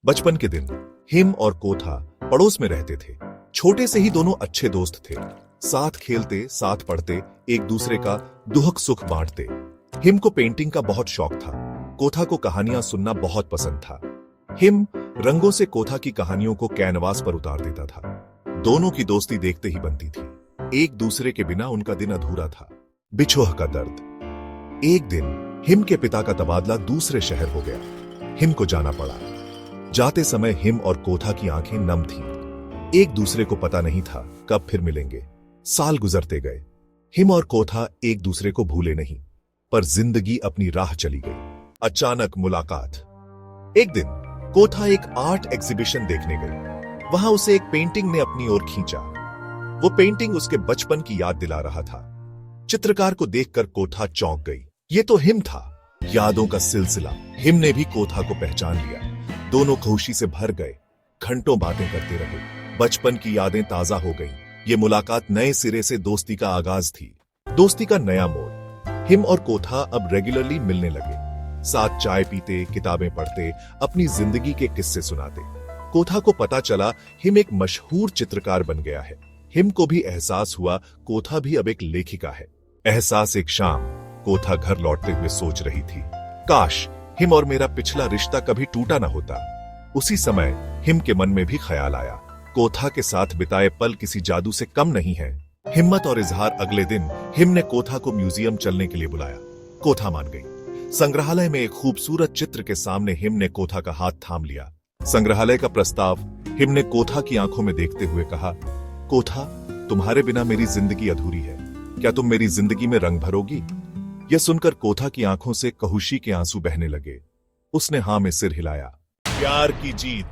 बचपन के दिन हिम और कोथा पड़ोस में रहते थे। छोटे से ही दोनों अच्छे दोस्त थे। साथ खेलते, साथ पढ़ते, एक दूसरे का दुख सुख बांटते। हिम को पेंटिंग का बहुत शौक था। कोथा को कहानियां सुनना बहुत पसंद था। हिम रंगों से कोथा की कहानियों को कैनवास पर उतार देता था। दोनों की दोस्ती देखते ही बनती थी। एक दूसरे के बिना उनका दिन अधूरा था। बिछोह का दर्द। एक दिन हिम के पिता का तबादला दूसरे शहर हो गया। हिम को जाना पड़ा। जाते समय हिम और कोथा की आंखें नम थीं। एक दूसरे को पता नहीं था कब फिर मिलेंगे। साल गुजरते गए। हिम और कोथा एक दूसरे को भूले नहीं, पर जिंदगी अपनी राह चली गई। अचानक मुलाकात। एक दिन कोथा एक आर्ट एग्जीबिशन देखने गई। वहां उसे एक पेंटिंग ने अपनी ओर खींचा। वो पेंटिंग उसके बचपन की याद दिला रहा था। चित्रकार को देखकर कोथा चौंक गई। ये तो हिम था। यादों का सिलसिला। हिम ने भी कोथा को पहचान लिया। दोनों खुशी से भर गए। घंटों बातें करते रहे। बचपन की यादें ताजा हो गईं। ये मुलाकात नए सिरे से दोस्ती का आगाज थी। दोस्ती का नया मोड़। हिम और कोथा अब रेगुलरली मिलने लगे। साथ चाय पीते, किताबें पढ़ते, अपनी जिंदगी के किस्से सुनाते। कोथा को पता चला हिम एक मशहूर चित्रकार बन गया है। हिम को भी एहसास हुआ कोथा भी अब एक लेखिका है। एहसास एक शाम कोथा घर लौटते हुए सोच रही थी, काश हिम और मेरा पिछला रिश्ता कभी टूटा ना होता। उसी समय हिम के मन में भी ख्याल आया, कोथा के साथ बिताए पल किसी जादू से कम नहीं है। हिम्मत और इजहार। अगले दिन हिम ने कोथा को म्यूजियम चलने के लिए बुलाया। कोथा मान गई। संग्रहालय में एक खूबसूरत चित्र के सामने हिम ने कोथा का हाथ थाम लिया। संग्रहालय का प्रस्ताव हिम ने कोथा की आंखों में देखते हुए कहा, कोथा, तुम्हारे बिना मेरी जिंदगी अधूरी है। क्या तुम मेरी जिंदगी में रंग भरोगी? यह सुनकर कोथा की आंखों से कहुशी के आंसू बहने लगे। उसने हां में सिर हिलाया। प्यार की जीत।